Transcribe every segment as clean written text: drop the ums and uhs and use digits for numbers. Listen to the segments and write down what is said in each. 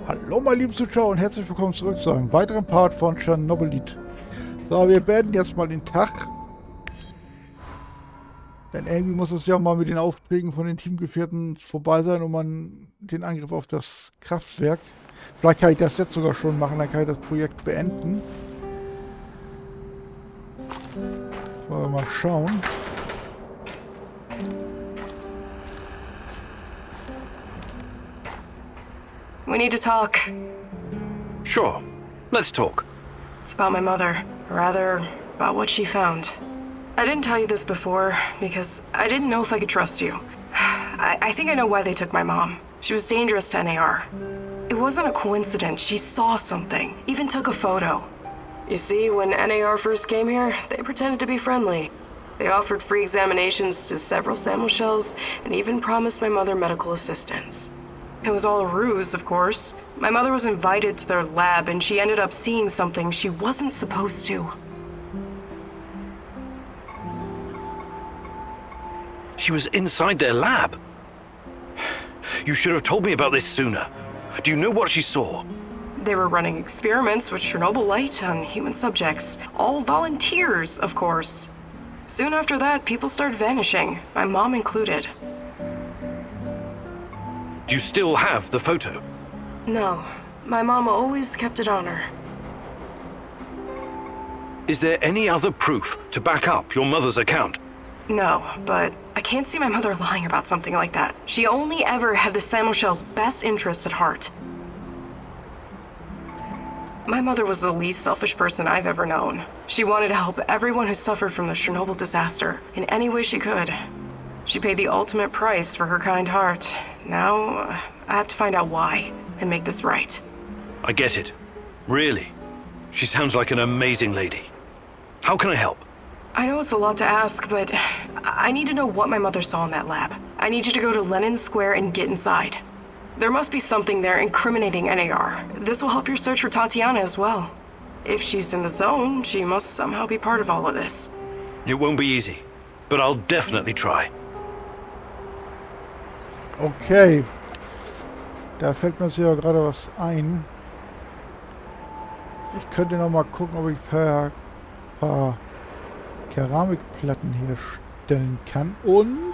Hallo meine lieben Zuschauer und herzlich willkommen zurück zu einem weiteren Part von Chernobylite. So, wir beenden jetzt mal den Tag. Denn irgendwie muss es ja mal mit den Aufträgen von den Teamgefährten vorbei sein, um man den Angriff auf das Kraftwerk. Vielleicht kann ich das jetzt sogar schon machen, dann kann ich das Projekt beenden. Wollen wir mal schauen. We need to talk. Sure. Let's talk. It's about my mother. Or rather, about what she found. I didn't tell you this before, because I didn't know if I could trust you. I think I know why they took my mom. She was dangerous to NAR. It wasn't a coincidence. She saw something. Even took a photo. You see, when NAR first came here, they pretended to be friendly. They offered free examinations to several sample shells, and even promised my mother medical assistance. It was all a ruse, of course. My mother was invited to their lab, and she ended up seeing something she wasn't supposed to. She was inside their lab. You should have told me about this sooner. Do you know what she saw? They were running experiments with Chernobylite on human subjects. All volunteers, of course. Soon after that, people started vanishing, my mom included. Do you still have the photo? No, my mom always kept it on her. Is there any other proof to back up your mother's account? No, but I can't see my mother lying about something like that. She only ever had the Samuel's best interests at heart. My mother was the least selfish person I've ever known. She wanted to help everyone who suffered from the Chernobyl disaster in any way she could. She paid the ultimate price for her kind heart. Now, I have to find out why and make this right. I get it. Really. She sounds like an amazing lady. How can I help? I know it's a lot to ask, but I need to know what my mother saw in that lab. I need you to go to Lenin Square and get inside. There must be something there incriminating NAR. This will help your search for Tatiana as well. If she's in the zone, she must somehow be part of all of this. It won't be easy, but I'll definitely try. Okay. Da fällt mir ja gerade was ein. Ich könnte noch mal gucken, ob ich ein paar Keramikplatten herstellen kann. Und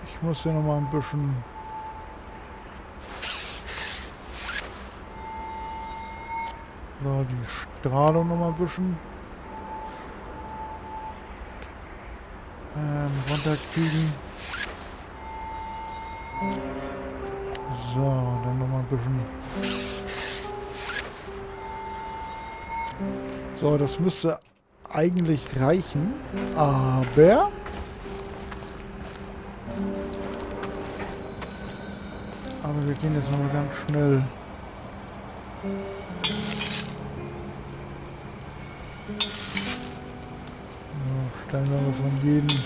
ich muss hier noch mal ein bisschen so, die Strahlung noch mal ein bisschen runterkriegen. So, dann noch mal ein bisschen. So, das müsste eigentlich reichen, aber wir gehen jetzt noch mal ganz schnell. So, stellen wir mal von jedem.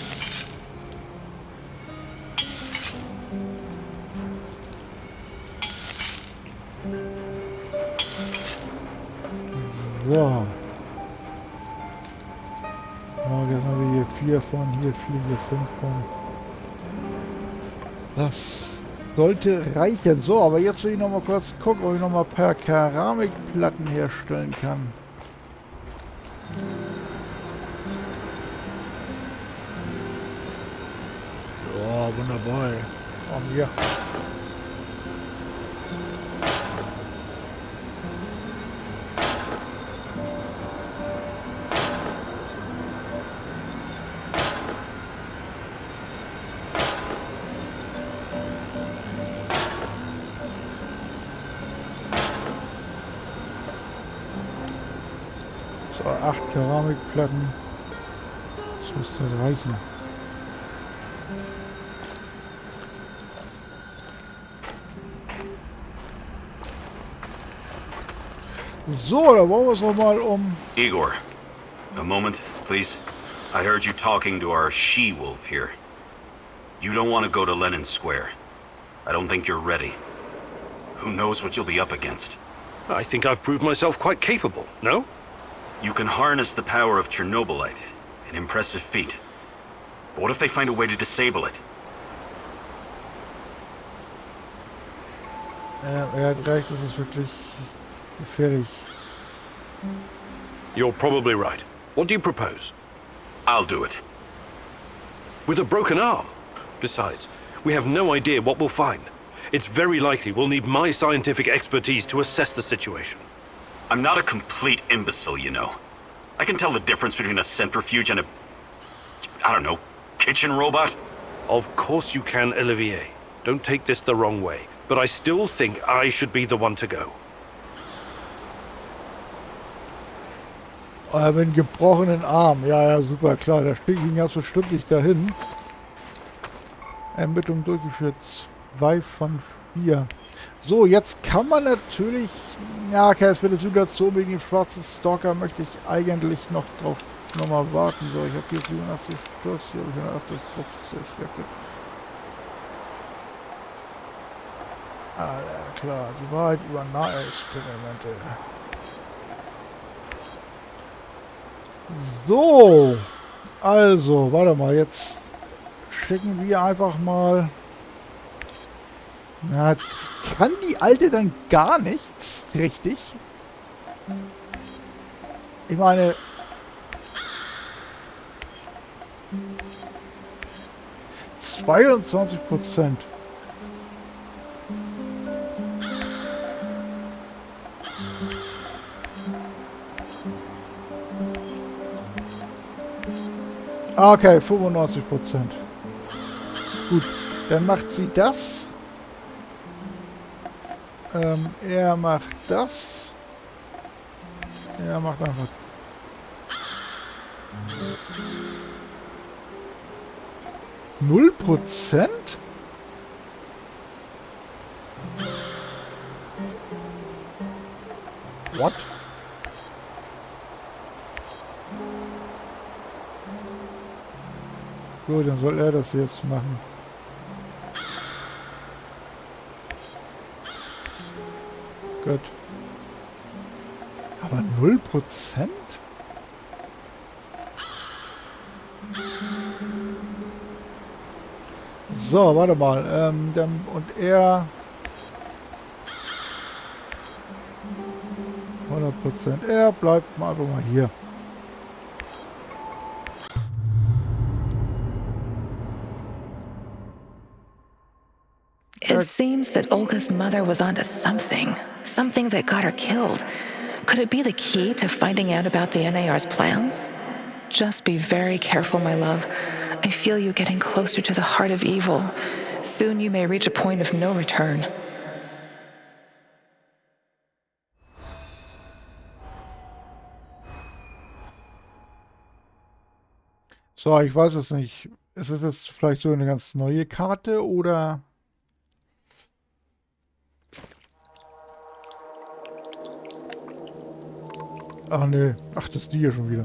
So. Ja, jetzt haben wir hier 4 von, hier 4, hier 5 von. Das sollte reichen. So, aber jetzt will ich noch mal kurz gucken, ob ich noch mal ein paar Keramikplatten herstellen kann. Ja, wunderbar. Und ja. So, 8 Keramikplatten. Das müsste reichen. So, da wollen wir es noch mal um. Igor, a moment, please. I heard you talking to our she-wolf here. You don't want to go to Lenin Square. I don't think you're ready. Who knows what you'll be up against? I think I've proved myself quite capable, no? You can harness the power of Chernobylite. An impressive feat. But what if they find a way to disable it? Er hat recht, das ist wirklich gefährlich. You're probably right. What do you propose? I'll do it. With a broken arm? Besides, we have no idea what we'll find. It's very likely we'll need my scientific expertise to assess the situation. I'm not a complete imbecile, you know. I can tell the difference between a centrifuge and a... I don't know, kitchen robot? Of course you can, Olivier. Don't take this the wrong way, but I still think I should be the one to go. Mit einem gebrochenen Arm. Ja, super, klar. Da stehe ich ihn ganz bestimmt nicht dahin. Ermittlung durchgeführt. 2 von 4. So, jetzt kann man natürlich... Ja, okay, für die Simulation wegen dem schwarzen Stalker möchte ich eigentlich noch drauf nochmal warten. So, ich habe hier 87 plus, hier habe ich 150. Ja, gut. Ah, klar, die Wahrheit über Nahexperimente. So, also, warte mal, jetzt schicken wir einfach mal... Na, kann die Alte dann gar nichts, richtig? Ich meine... 22%. Okay, 95%. Gut, dann macht sie das. Er macht das. Er macht einfach. Null Prozent? What? Gut, dann soll er das jetzt machen. Gut. Aber 0%? So, warte mal. Dann, und er... 100%. Er bleibt mal einfach mal hier. It seems that Olga's mother was onto something. Something that got her killed. Could it be the key to finding out about the NAR's plans? Just be very careful, my love. I feel you getting closer to the heart of evil. Soon you may reach a point of no return. So, ich weiß es nicht. Ist es jetzt vielleicht so eine ganz neue Karte oder... Ach nee. Ach, das ist die hier schon wieder.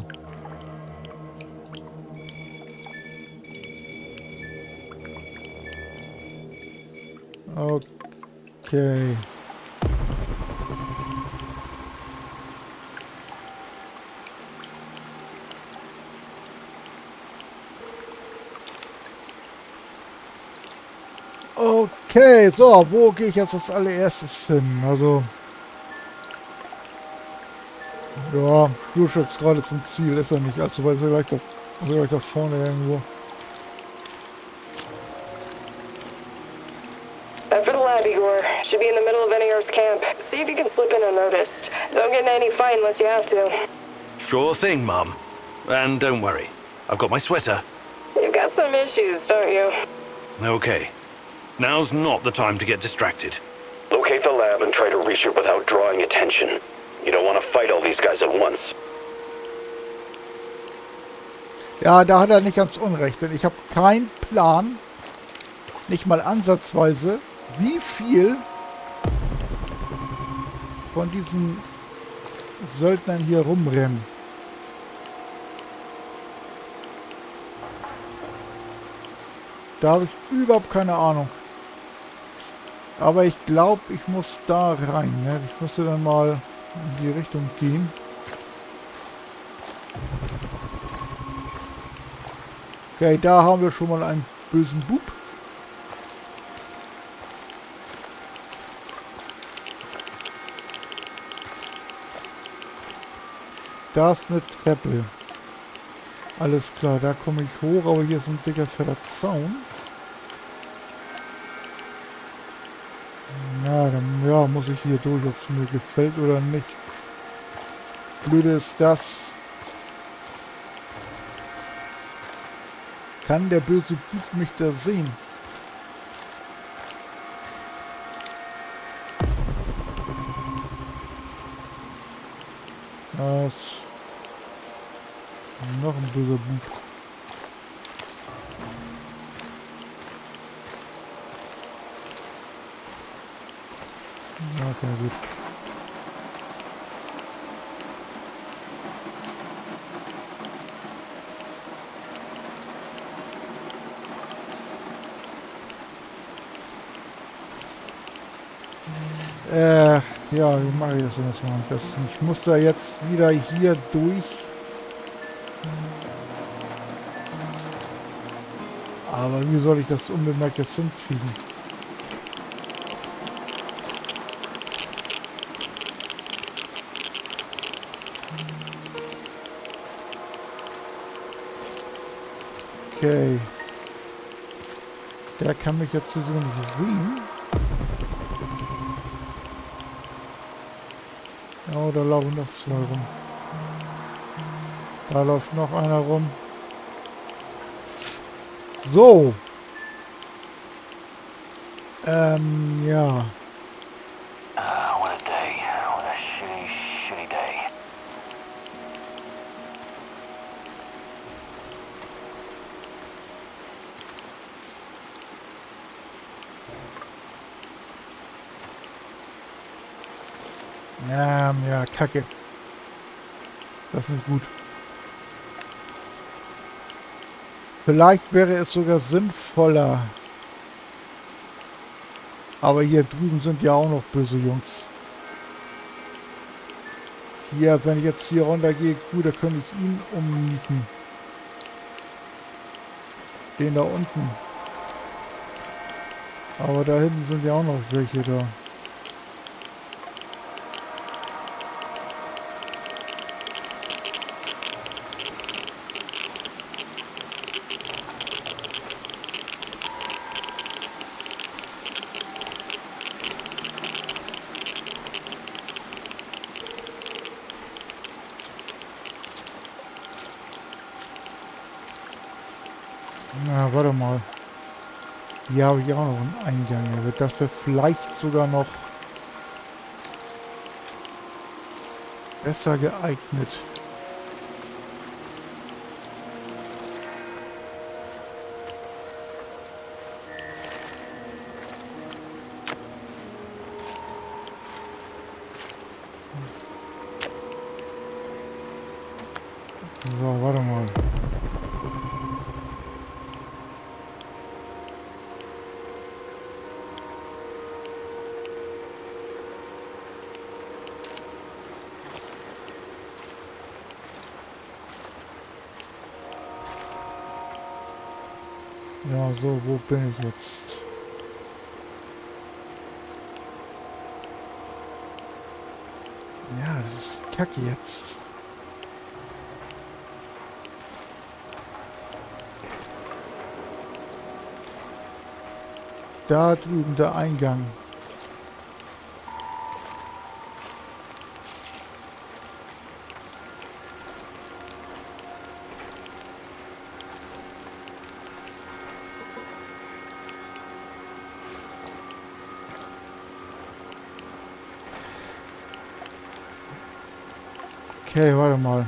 Okay. Okay, so, wo gehe ich jetzt als allererstes hin? Also... Ja, du schützt gerade zum Ziel, ist er nicht allzu weit, ist er gleich da vorne irgendwo. For the lab, Igor. Should be in the middle of NAR's camp. See if you can slip in unnoticed. Don't get in any fight unless you have to. Sure thing, Mum. And don't worry, I've got my sweater. You've got some issues, don't you? Okay. Now's not the time to get distracted. Locate the lab and try to reach it without drawing attention. You don't want to fight all these guys at once. Ja, da hat er nicht ganz unrecht, denn ich habe keinen Plan, nicht mal ansatzweise, wie viel von diesen Söldnern hier rumrennen. Da habe ich überhaupt keine Ahnung. Aber ich glaube, ich muss da rein. Ne? Ich musste dann mal in die Richtung gehen. Okay, da haben wir schon mal einen bösen Bub. Da ist eine Treppe. Alles klar, da komme ich hoch, aber hier ist ein dicker fetter Zaun. Na, dann ja, muss ich hier durch, ob es mir gefällt oder nicht. Blöde ist das. Kann der böse Bub mich da sehen? Das noch ein böser Bub. Okay, gut. Ja, wie mache ich das denn jetzt mal am besten? Ich muss da jetzt wieder hier durch. Aber wie soll ich das unbemerkt jetzt hinkriegen? Okay. Der kann mich jetzt hier so nicht sehen. Oh, da laufen noch zwei rum. Da läuft noch einer rum. So. Ja. What a day. What a shitty day. Ja, Kacke. Das ist nicht gut. Vielleicht wäre es sogar sinnvoller. Aber hier drüben sind ja auch noch böse Jungs. Hier, wenn ich jetzt hier runtergehe, gut, da könnte ich ihn umnieten. Den da unten. Aber da hinten sind ja auch noch welche da. Na, warte mal. Hier habe ich auch noch einen Eingang. Hier wird das wäre vielleicht sogar noch besser geeignet. So, warte mal. Ja, so, wo bin ich jetzt? Ja, das ist kacke jetzt. Da drüben der Eingang. Okay, warte mal.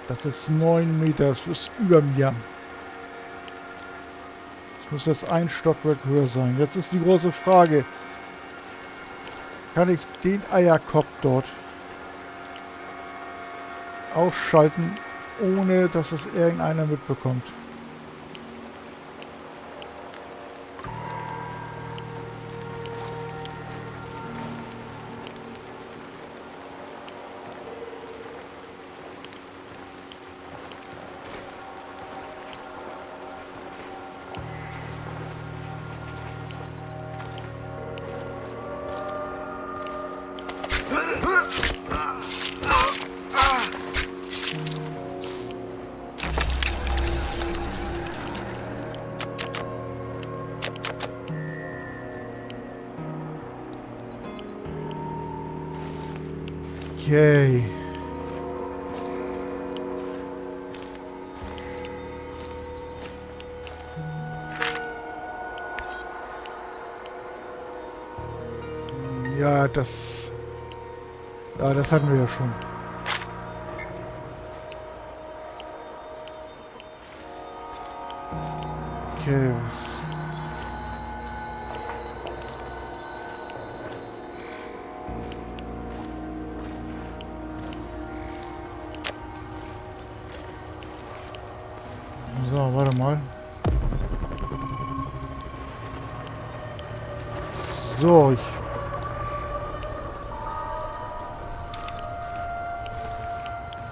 Das ist 9 Meter, das ist über mir. Ich muss jetzt ein Stockwerk höher sein. Jetzt ist die große Frage. Kann ich den Eierkopf dort ausschalten, ohne dass es irgendeiner mitbekommt? Okay. Ja, das hatten wir ja schon. Okay. So, warte mal. So,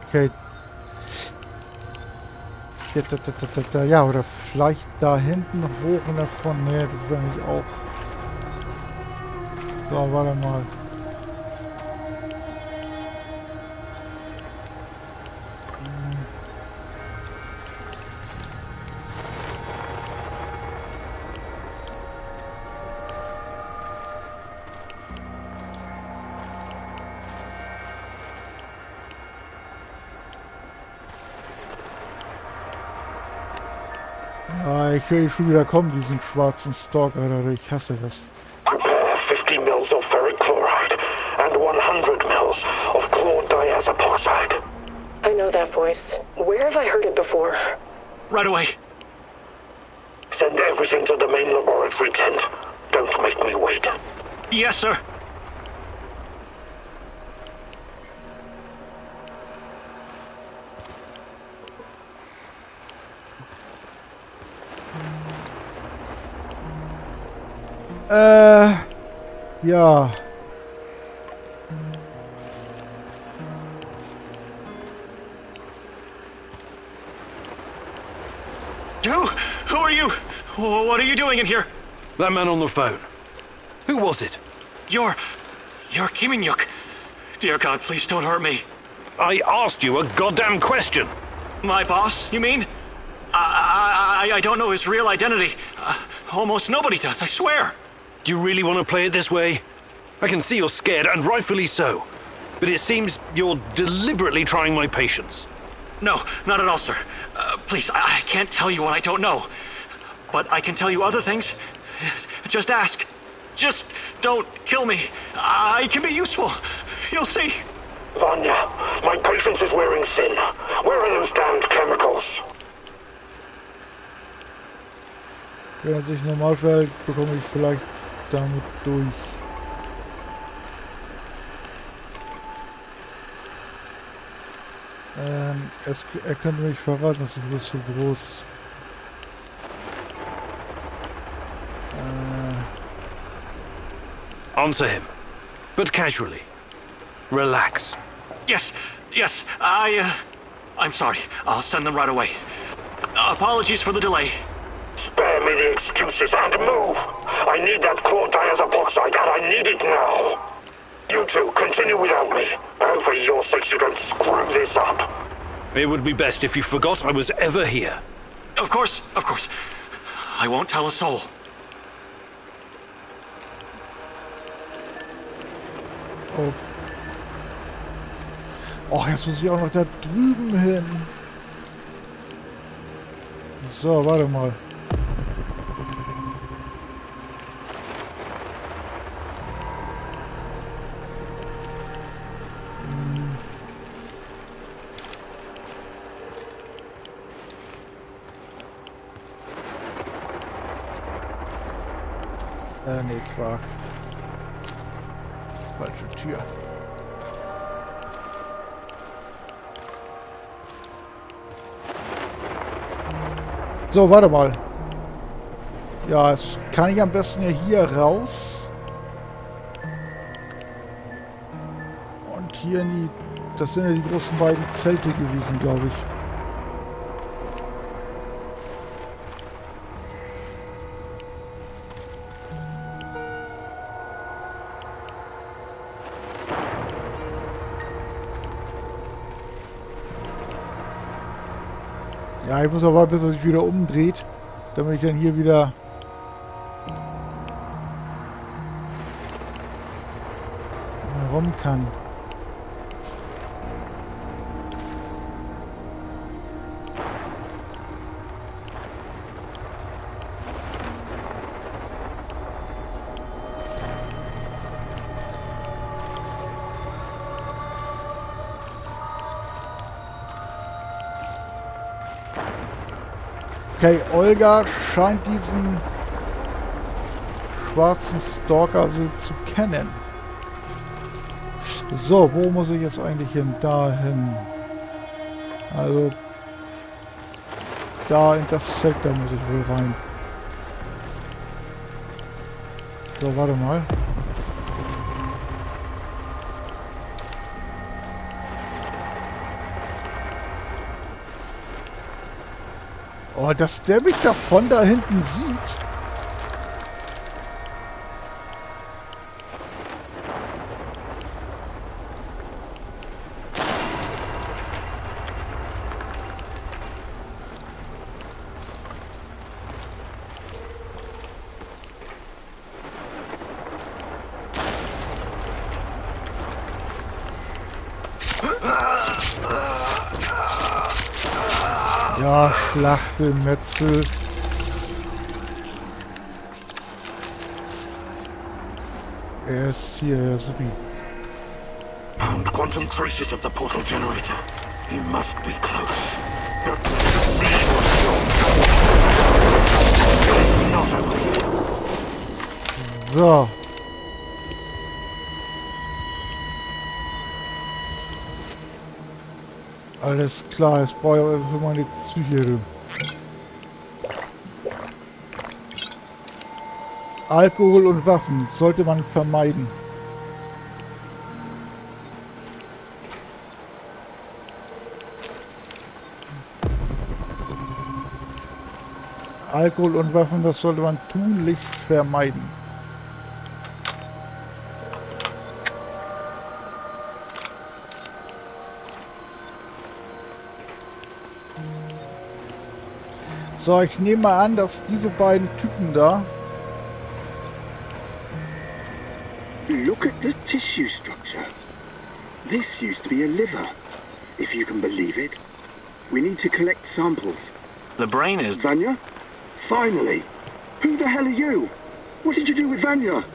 okay. Ja, oder vielleicht da hinten hoch und davon. Ne, das wäre nicht auch. So, warte mal. Ja, ich höre schon wieder kommen, diesen schwarzen Stalker, oder ich hasse das. Prepare 50 mils of ferric chloride and 100 mils of chlordiazepoxide. I know that voice. Where have I heard it before? Right away. Send everything to the main laboratory tent. Don't make me wait. Yes, sir. Ja. Who are you? What are you doing in here? That man on the phone. Who was it? You're Kiminyuk. Dear God, please don't hurt me. I asked you a goddamn question. My boss, you mean? I don't know his real identity. Almost nobody does, I swear. Do you really want to play it this way? I can see you're scared, and rightfully so. But it seems you're deliberately trying my patience. No, not at all, sir. Please, I can't tell you what I don't know. But I can tell you other things. Just ask. Just don't kill me. I can be useful. You'll see. Vanya, my patience is wearing thin. Where are those damned chemicals? Wenn er sich normal verhält, bekomme ich vielleicht damit durch. Er könnte mich verraten, dass du bist so groß. Answer him. But casually. Relax. Yes, I'm sorry. I'll send them right away. Apologies for the delay. Spare me the excuses and move! I need that chlordiazepoxide and I need it now! You two, continue without me. I hope for your sakes you don't screw this up. It would be best if you forgot I was ever here. Of course. I won't tell a soul. Oh. Och, jetzt muss ich auch noch da drüben hin. So, warte mal. Nee, Quark. Falsche Tür. So, warte mal. Ja, jetzt kann ich am besten ja hier raus. Und hier in die... Das sind ja die großen beiden Zelte gewesen, glaube ich. Ja, ich muss aber warten, bis er sich wieder umdreht, damit ich dann hier wieder... herum kann. Okay, Olga scheint diesen schwarzen Stalker also zu kennen. So, wo muss ich jetzt eigentlich hin? Dahin. Also, da in das Zelt, da muss ich wohl rein. So, warte mal. Oh, dass der mich davon da hinten sieht. Ja, Schlachtelmetzel. Er ist hier, ja, supi. Found quantum traces of the portal generator. You must be close. The sea was your It's not over here. So. Alles klar, jetzt brauche ich aber für meine Psyche. Alkohol und Waffen sollte man vermeiden. Alkohol und Waffen, das sollte man tunlichst vermeiden. So, ich nehme mal an, dass diese beiden Typen da... Look at the tissue structure. This used to be a liver, if you can believe it. We need to collect samples. The brain is... Vanya? Finally! Who the hell are you? What did you do with Vanya?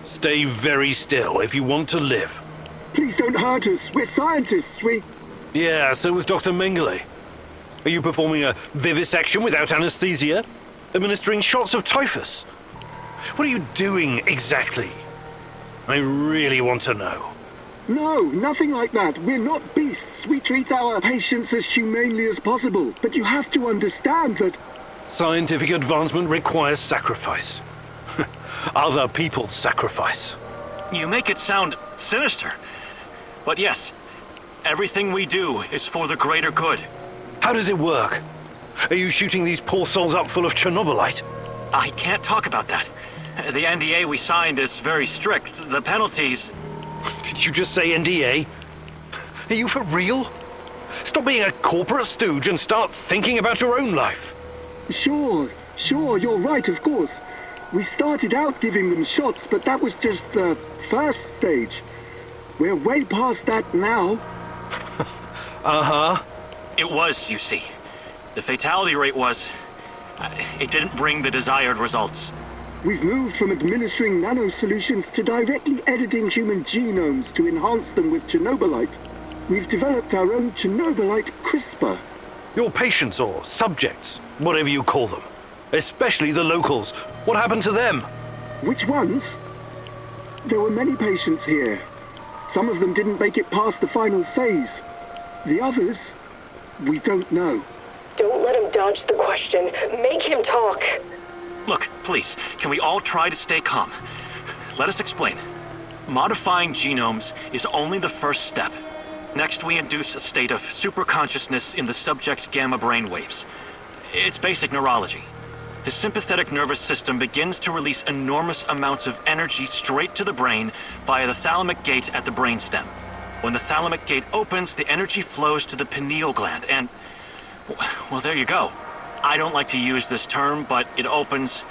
Stay very still if you want to live. Please don't hurt us. We're scientists. Yeah, so was Dr. Mengele. Are you performing a vivisection without anesthesia? Administering shots of typhus? What are you doing exactly? I really want to know. No, nothing like that. We're not beasts. We treat our patients as humanely as possible. But you have to understand that... Scientific advancement requires sacrifice. Other people's sacrifice. You make it sound sinister. But yes, everything we do is for the greater good. How does it work? Are you shooting these poor souls up full of Chernobylite? I can't talk about that. The NDA we signed is very strict. The penalties... Did you just say NDA? Are you for real? Stop being a corporate stooge and start thinking about your own life. Sure, you're right, of course. We started out giving them shots, but that was just the first stage. We're way past that now. Uh-huh. It was, you see. The fatality rate was... it didn't bring the desired results. We've moved from administering nano solutions to directly editing human genomes to enhance them with Chernobylite. We've developed our own Chernobylite CRISPR. Your patients or subjects, whatever you call them. Especially the locals. What happened to them? Which ones? There were many patients here. Some of them didn't make it past the final phase. The others, we don't know. Don't let him dodge the question. Make him talk. Look, please, can we all try to stay calm? Let us explain. Modifying genomes is only the first step. Next, we induce a state of superconsciousness in the subject's gamma brainwaves. It's basic neurology. The sympathetic nervous system begins to release enormous amounts of energy straight to the brain via the thalamic gate at the brainstem. When the thalamic gate opens, the energy flows to the pineal gland and, Well, there you go. I don't like to use this term, but it opens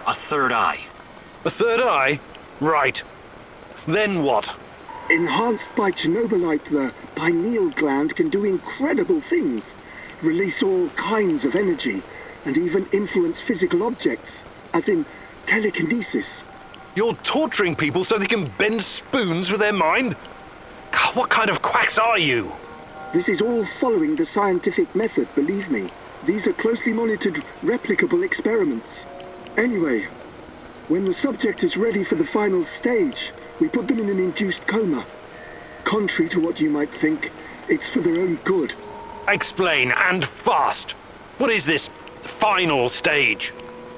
a third eye. A third eye? Right. Then what? Enhanced by Chernobylite, the pineal gland can do incredible things. Release all kinds of energy, and even influence physical objects, as in telekinesis. You're torturing people so they can bend spoons with their mind? God, what kind of quacks are you? This is all following the scientific method, believe me. These are closely monitored, replicable experiments. Anyway, when the subject is ready for the final stage, we put them in an induced coma. Contrary to what you might think, it's for their own good. Explain, and fast. What is this final stage?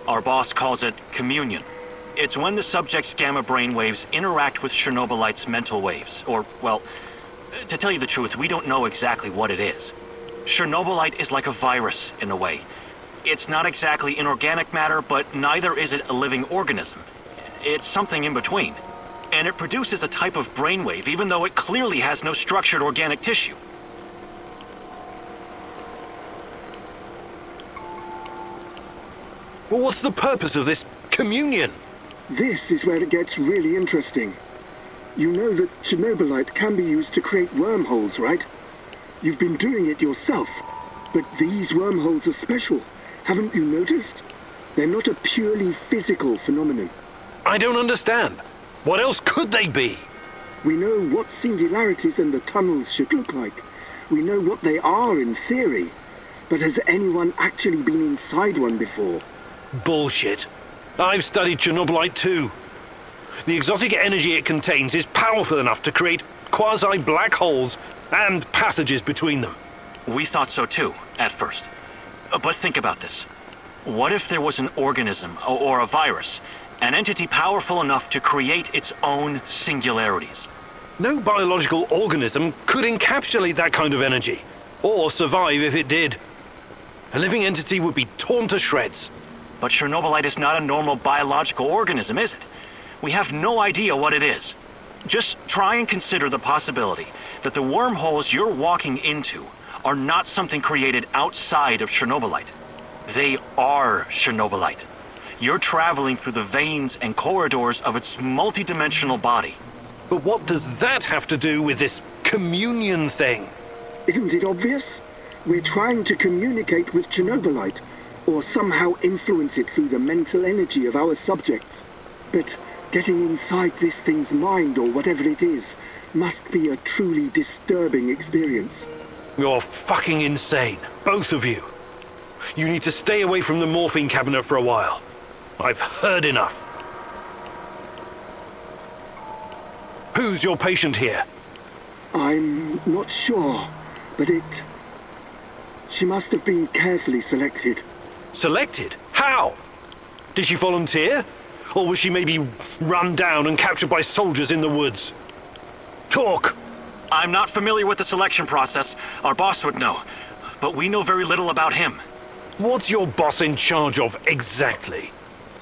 Our boss calls it communion. It's when the subject's gamma brainwaves interact with Chernobylite's mental waves, or, well, to tell you the truth, we don't know exactly what it is. Chernobylite is like a virus, in a way. It's not exactly inorganic matter, but neither is it a living organism. It's something in between. And it produces a type of brainwave, even though it clearly has no structured organic tissue. Well, what's the purpose of this communion? This is where it gets really interesting. You know that Chernobylite can be used to create wormholes, right? You've been doing it yourself. But these wormholes are special. Haven't you noticed? They're not a purely physical phenomenon. I don't understand. What else could they be? We know what singularities and the tunnels should look like. We know what they are in theory. But has anyone actually been inside one before? Bullshit. I've studied Chernobylite too. The exotic energy it contains is powerful enough to create quasi-black holes and passages between them. We thought so too, at first. But think about this. What if there was an organism, or a virus, an entity powerful enough to create its own singularities? No biological organism could encapsulate that kind of energy, or survive if it did. A living entity would be torn to shreds. But Chernobylite is not a normal biological organism, is it? We have no idea what it is. Just try and consider the possibility that the wormholes you're walking into are not something created outside of Chernobylite. They are Chernobylite. You're traveling through the veins and corridors of its multidimensional body. But what does that have to do with this communion thing? Isn't it obvious? We're trying to communicate with Chernobylite, or somehow influence it through the mental energy of our subjects. But getting inside this thing's mind, or whatever it is, must be a truly disturbing experience. You're fucking insane, both of you. You need to stay away from the morphine cabinet for a while. I've heard enough. Who's your patient here? I'm not sure, but she must have been carefully selected. Selected? How? Did she volunteer? Or was she maybe run down and captured by soldiers in the woods? Talk! I'm not familiar with the selection process. Our boss would know. But we know very little about him. What's your boss in charge of exactly?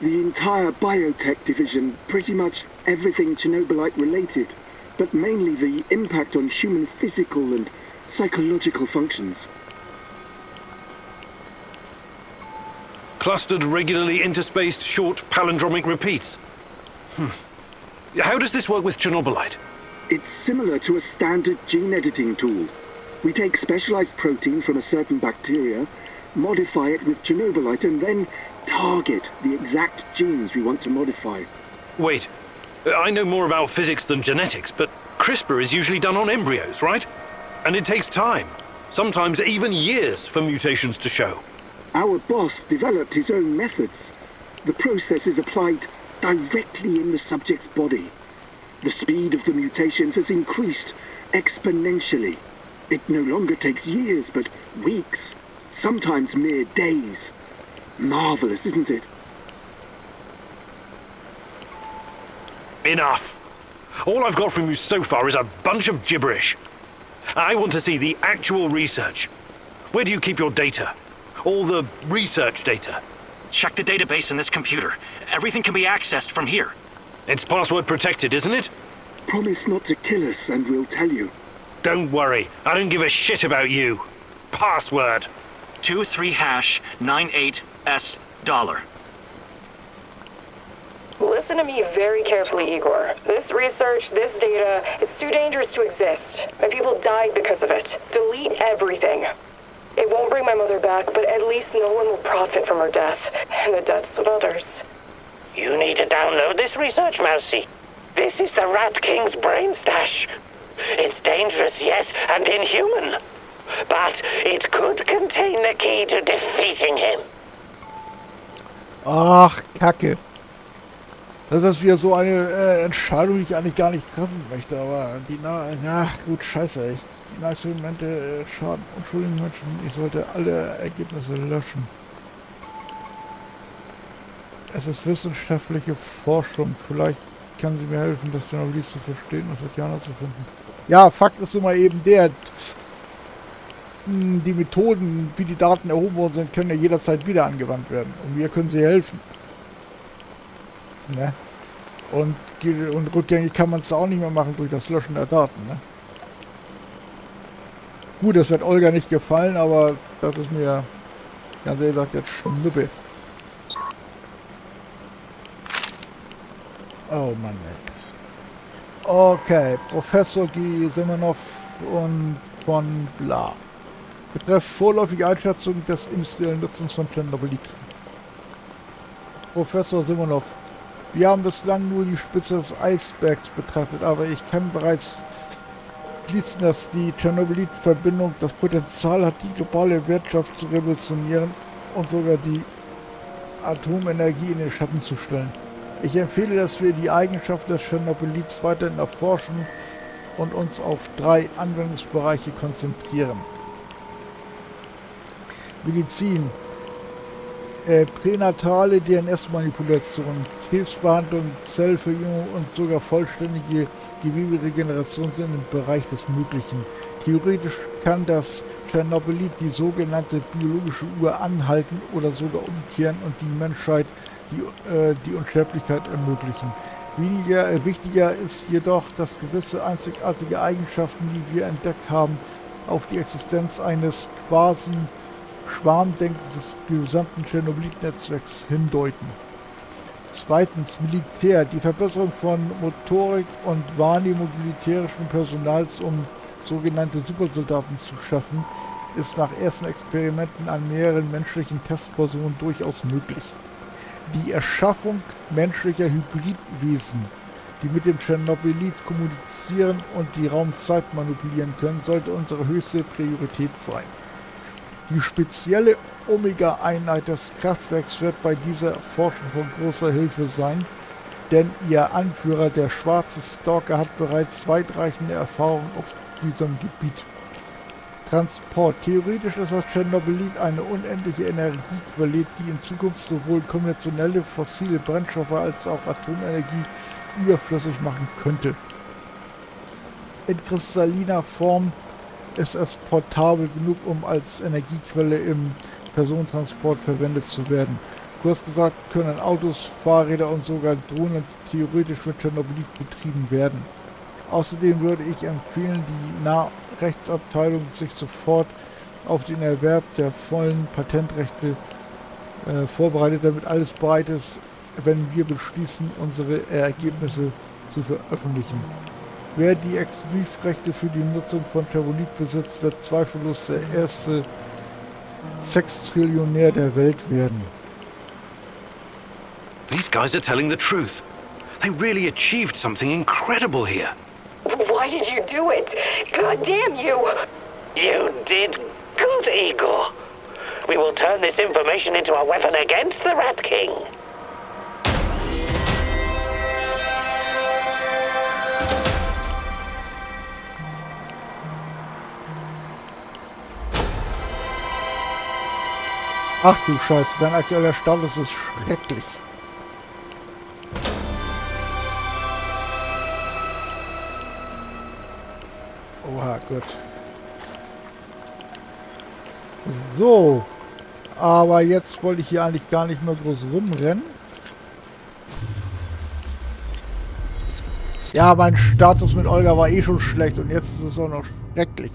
The entire biotech division, pretty much everything Chernobylite related, but mainly the impact on human physical and psychological functions. Clustered, regularly interspaced, short palindromic repeats. How does this work with Chernobylite? It's similar to a standard gene editing tool. We take specialized protein from a certain bacteria, modify it with Chernobylite, and then target the exact genes we want to modify. Wait, I know more about physics than genetics, but CRISPR is usually done on embryos, right? And it takes time, sometimes even years, for mutations to show. Our boss developed his own methods. The process is applied directly in the subject's body. The speed of the mutations has increased exponentially. It no longer takes years, but weeks, sometimes mere days. Marvelous, isn't it? Enough. All I've got from you so far is a bunch of gibberish. I want to see the actual research. Where do you keep your data? All the research data? Check the database in this computer. Everything can be accessed from here. It's password protected, isn't it? Promise not to kill us and we'll tell you. Don't worry. I don't give a shit about you. Password. 23#98S $. Listen to me very carefully, Igor. This research, this data, it's too dangerous to exist. My people died because of it. Delete everything. It won't bring my mother back, but at least no one will profit from her death, and the deaths of others. You need to download this research, Mousy. This is the Rat King's brain stash. It's dangerous, yes, and inhuman. But it could contain the key to defeating him. Ach, Kacke. Das ist wieder so eine Entscheidung, die ich eigentlich gar nicht treffen möchte, aber gut, scheiße, echt. Die Experimente schaden unschuldigen Menschen. Ich sollte alle Ergebnisse löschen. Es ist wissenschaftliche Forschung. Vielleicht kann sie mir helfen, das Chernobylite zu verstehen und Tatjana zu finden. Ja, Fakt ist nun mal eben der, die Methoden, wie die Daten erhoben worden sind, können ja jederzeit wieder angewandt werden. Und wir können sie helfen. Ne? Und rückgängig kann man es auch nicht mehr machen durch das Löschen der Daten. Ne? Gut, das wird Olga nicht gefallen, aber das ist mir, ganz ehrlich gesagt, jetzt Schnuppe. Oh Mann, ey. Okay, Professor G. Simonov und von Bla. Betreff vorläufige Einschätzung des industriellen Nutzens von Chernobylite. Professor Simonov. Wir haben bislang nur die Spitze des Eisbergs betrachtet, aber ich kann bereits schließen, dass die Chernobylite-Verbindung das Potenzial hat, die globale Wirtschaft zu revolutionieren und sogar die Atomenergie in den Schatten zu stellen. Ich empfehle, dass wir die Eigenschaften des Chernobylites weiterhin erforschen und uns auf 3 Anwendungsbereiche konzentrieren. Medizin, pränatale DNS-Manipulation, Krebsbehandlung, Zellverjüngung und sogar vollständige Geweberegeneration sind im Bereich des Möglichen. Theoretisch kann das Chernobylite die sogenannte biologische Uhr anhalten oder sogar umkehren und die Menschheit die Unsterblichkeit ermöglichen. Wichtiger ist jedoch, dass gewisse einzigartige Eigenschaften, die wir entdeckt haben, auf die Existenz eines quasi Schwarmdenkens des gesamten Chernobylite-Netzwerks hindeuten. Zweitens, Militär. Die Verbesserung von Motorik und Wahrnehmung militärischen Personals, um sogenannte Supersoldaten zu schaffen, ist nach ersten Experimenten an mehreren menschlichen Testpersonen durchaus möglich. Die Erschaffung menschlicher Hybridwesen, die mit dem Chernobylite kommunizieren und die Raumzeit manipulieren können, sollte unsere höchste Priorität sein. Die spezielle Omega-Einheit des Kraftwerks wird bei dieser Forschung von großer Hilfe sein, denn ihr Anführer, der schwarze Stalker, hat bereits weitreichende Erfahrungen auf diesem Gebiet. Transport. Theoretisch ist das Chernobylite eine unendliche Energiequelle, die in Zukunft sowohl konventionelle fossile Brennstoffe als auch Atomenergie überflüssig machen könnte. In kristalliner Form ist es portabel genug, um als Energiequelle im Personentransport verwendet zu werden. Kurz gesagt können Autos, Fahrräder und sogar Drohnen theoretisch mit Chernobylite betrieben werden. Außerdem würde ich empfehlen, die Nachrechtsabteilung sich sofort auf den Erwerb der vollen Patentrechte vorbereitet, damit alles bereit ist, wenn wir beschließen, unsere Ergebnisse zu veröffentlichen. Wer die Exklusivrechte für die Nutzung von Chernobylite besitzt, wird zweifellos der erste Sextrillionär der Welt werden. These guys are telling the truth. They really achieved something incredible here. Why did you do it? God damn you! You did good, Igor. We will turn this information into a weapon against the Rat King. Ach du Scheiße, dein aktueller Status ist schrecklich. Oha, gut. So. Aber jetzt wollte ich hier eigentlich gar nicht mehr groß rumrennen. Ja, mein Status mit Olga war eh schon schlecht und jetzt ist es auch noch schrecklich.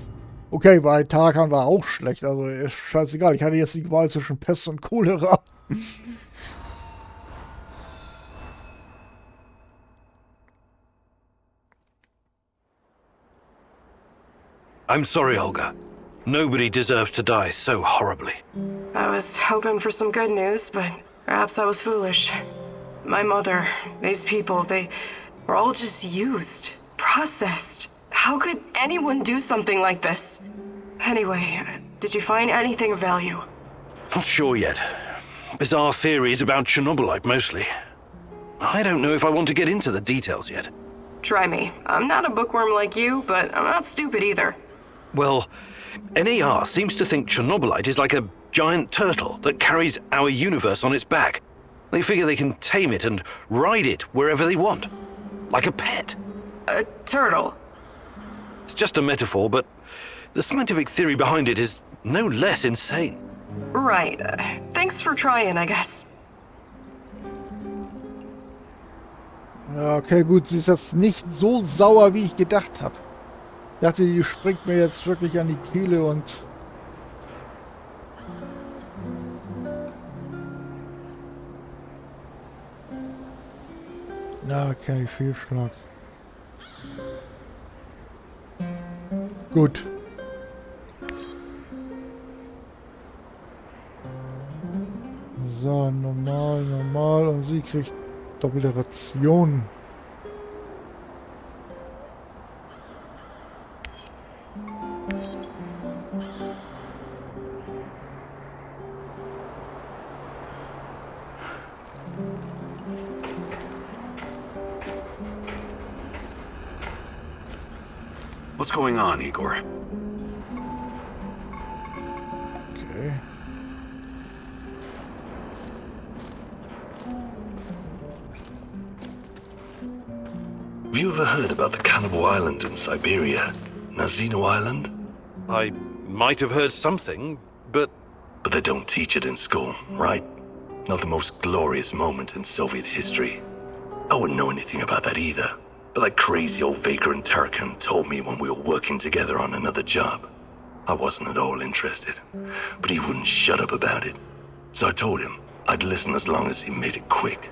Okay, bei Tarkan war auch schlecht, also ist scheißegal. Ich hatte jetzt die Wahl zwischen Pest und Cholera. I'm sorry, Olga. Nobody deserves to die so horribly. I was hoping for some good news, but perhaps I was foolish. My mother, these people, they were all just used, processed. How could anyone do something like this? Anyway, did you find anything of value? Not sure yet. Bizarre theories about Chernobylite, mostly. I don't know if I want to get into the details yet. Try me. I'm not a bookworm like you, but I'm not stupid either. Well, NAR seems to think Chernobylite is like a giant turtle that carries our universe on its back. They figure they can tame it and ride it wherever they want. Like a pet. A turtle? It's just a metaphor, but the scientific theory behind it is no less insane. Right. Thanks for trying, I guess. Ja, okay, gut, sie ist jetzt nicht so sauer, wie ich gedacht habe. Ich dachte, die springt mir jetzt wirklich an die Kehle und... Na, okay, Fehlschlag. Gut. So, normal und sie kriegt doppelte Ration. What's going on, Igor? Okay. Have you ever heard about the cannibal island in Siberia? Nazino Island? I might have heard something, but... But they don't teach it in school, right? Not the most glorious moment in Soviet history. I wouldn't know anything about that either. But that crazy old vagrant Tarakan told me when we were working together on another job. I wasn't at all interested, but he wouldn't shut up about it. So I told him I'd listen as long as he made it quick.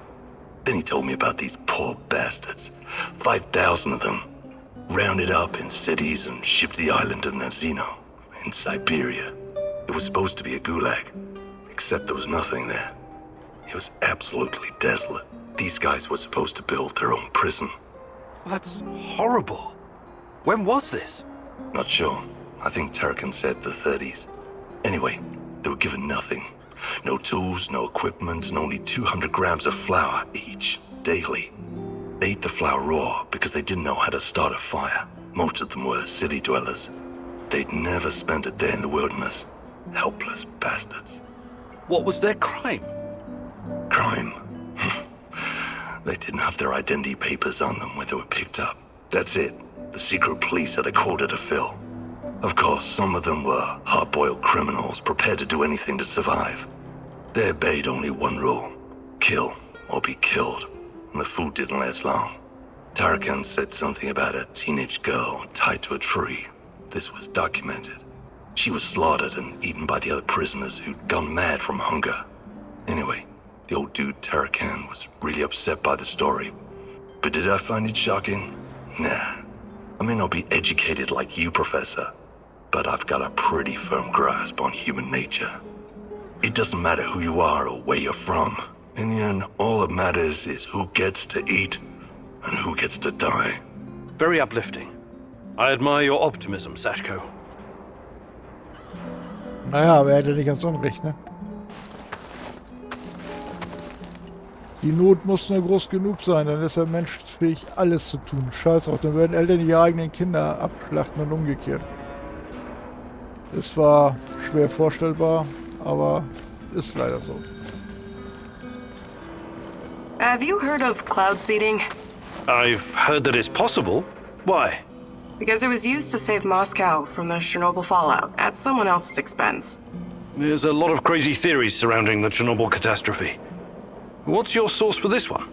Then he told me about these poor bastards. 5,000 of them. Rounded up in cities and shipped to the island of Nazino, in Siberia. It was supposed to be a gulag, except there was nothing there. It was absolutely desolate. These guys were supposed to build their own prison. That's horrible. When was this? Not sure. I think Tarakan said the 30s. Anyway, they were given nothing. No tools, no equipment, and only 200 grams of flour each, daily. They ate the flour raw because they didn't know how to start a fire. Most of them were city dwellers. They'd never spent a day in the wilderness. Helpless bastards. What was their crime? Crime? They didn't have their identity papers on them when they were picked up. That's it. The secret police had a quota to fill. Of course, some of them were hard-boiled criminals prepared to do anything to survive. They obeyed only one rule: kill or be killed. And the food didn't last long. Tarakan said something about a teenage girl tied to a tree. This was documented. She was slaughtered and eaten by the other prisoners who'd gone mad from hunger. Anyway, the old dude Tarakan was really upset by the story. But did I find it shocking? Nah. I may not be educated like you, Professor, but I've got a pretty firm grasp on human nature. It doesn't matter who you are or where you're from. In the end, all that matters is who gets to eat and who gets to die. Very uplifting. I admire your optimism, Sashko. Naja, aber er hätte nicht ganz unrecht, ne? Die Not muss nur groß genug sein, dann ist der Mensch fähig, alles zu tun. Scheiß auf, dann werden Eltern ihre eigenen Kinder abschlachten und umgekehrt. Es war schwer vorstellbar, aber ist leider so. Have you heard of cloud seeding? I've heard that it's possible. Why? Because it was used to save Moscow from the Chernobyl fallout at someone else's expense. There's a lot of crazy theories surrounding the Chernobyl catastrophe. What's your source for this one?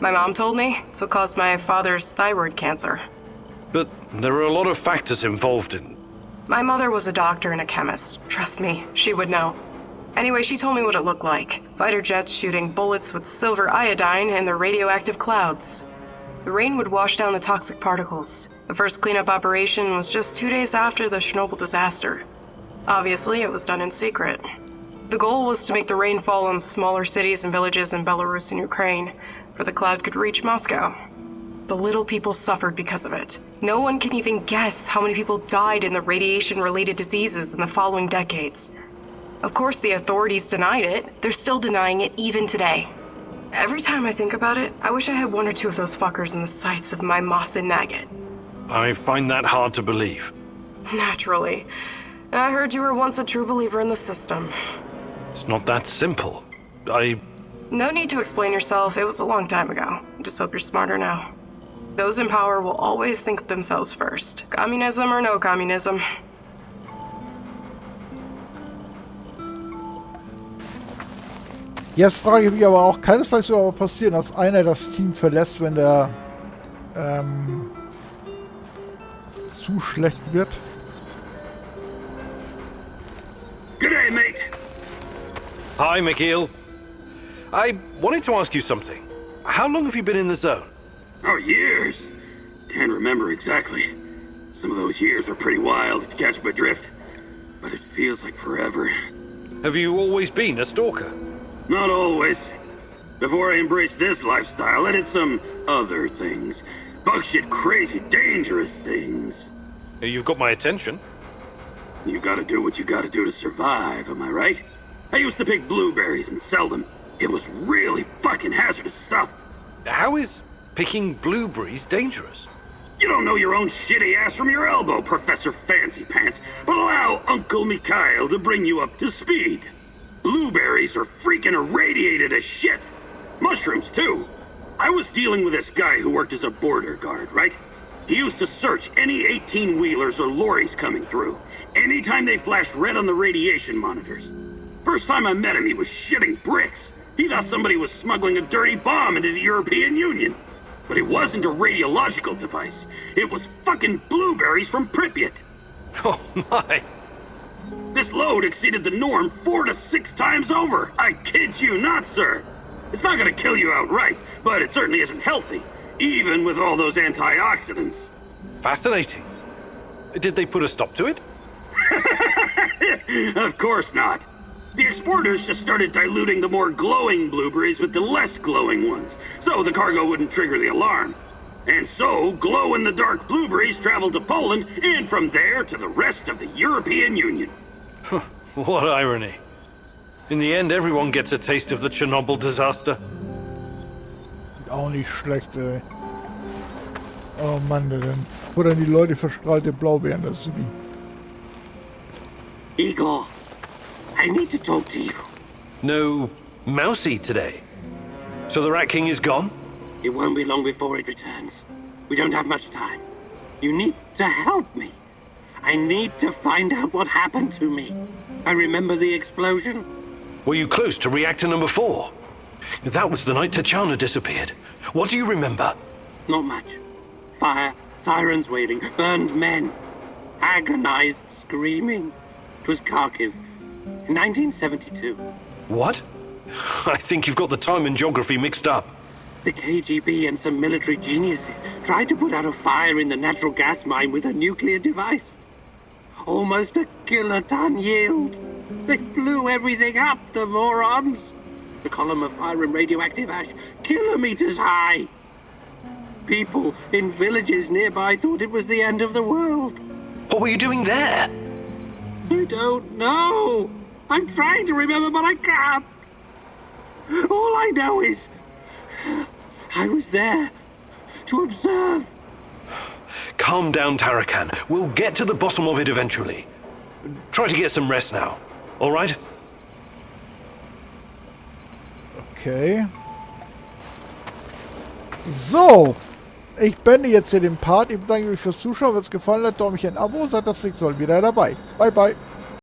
My mom told me it's what caused my father's thyroid cancer. But there are a lot of factors involved in My mother was a doctor and a chemist. Trust me, she would know. Anyway, she told me what it looked like. Fighter jets shooting bullets with silver iodine and the radioactive clouds. The rain would wash down the toxic particles. The first cleanup operation was just 2 days after the Chernobyl disaster. Obviously, it was done in secret. The goal was to make the rain fall on smaller cities and villages in Belarus and Ukraine, for the cloud could reach Moscow. The little people suffered because of it. No one can even guess how many people died in the radiation-related diseases in the following decades. Of course, the authorities denied it. They're still denying it even today. Every time I think about it, I wish I had 1 or 2 of those fuckers in the sights of my Moss and Nugget. I find that hard to believe. Naturally. I heard you were once a true believer in the system. It's not that simple. No need to explain yourself. It was a long time ago. I just hope you're smarter now. Those in power will always think of themselves first. Communism or no communism. Jetzt frage ich mich aber auch, kann es vielleicht sogar passieren, dass einer das Team verlässt, wenn der zu schlecht wird? Good day, mate. Hi, McGill. I wanted to ask you something. How long have you been in the zone? Oh, years. Can't remember exactly. Some of those years were pretty wild, if you catch my drift. But it feels like forever. Have you always been a stalker? Not always. Before I embraced this lifestyle, I did some other things. Bug shit, crazy, dangerous things. You've got my attention. You gotta do what you gotta do to survive, am I right? I used to pick blueberries and sell them. It was really fucking hazardous stuff. How is picking blueberries dangerous? You don't know your own shitty ass from your elbow, Professor Fancy Pants, but allow Uncle Mikhail to bring you up to speed. Blueberries are freaking irradiated as shit. Mushrooms, too. I was dealing with this guy who worked as a border guard, right? He used to search any 18-wheelers or lorries coming through, anytime they flashed red on the radiation monitors. First time I met him, he was shitting bricks. He thought somebody was smuggling a dirty bomb into the European Union. But it wasn't a radiological device. It was fucking blueberries from Pripyat. Oh my. This load exceeded the norm 4 to 6 times over. I kid you not, sir. It's not gonna kill you outright, but it certainly isn't healthy, even with all those antioxidants. Fascinating. Did they put a stop to it? Of course not. The exporters just started diluting the more glowing blueberries with the less glowing ones, so the cargo wouldn't trigger the alarm. And so, glow-in-the-dark blueberries traveled to Poland, and from there to the rest of the European Union. What irony. In the end, everyone gets a taste of the Chernobyl disaster. Auch nicht schlecht, ey. Oh Mann, dann futtern die Leute verstrahlte Blaubeeren, das ist super. Igor, I need to talk to you. No Mousy today. So the Rat King is gone? It won't be long before it returns. We don't have much time. You need to help me. I need to find out what happened to me. I remember the explosion. Were you close to reactor number 4? That was the night Tachana disappeared. What do you remember? Not much. Fire, sirens wailing, burned men. Agonized screaming. It was Kharkiv. In 1972. What? I think you've got the time and geography mixed up. The KGB and some military geniuses tried to put out a fire in the natural gas mine with a nuclear device. Almost a kiloton yield. They blew everything up, the morons. The column of fire and radioactive ash, kilometers high. People in villages nearby thought it was the end of the world. What were you doing there? I don't know. I'm trying to remember, but I can't. All I know is I was there to observe. Calm down, Tarakan. We'll get to the bottom of it eventually. Try to get some rest now, all right? Okay. So. Ich beende jetzt hier den Part. Ich bedanke mich fürs Zuschauen. Wenn es gefallen hat, Daumen ein Abo. Sagt das nächste Mal wieder dabei. Bye, bye.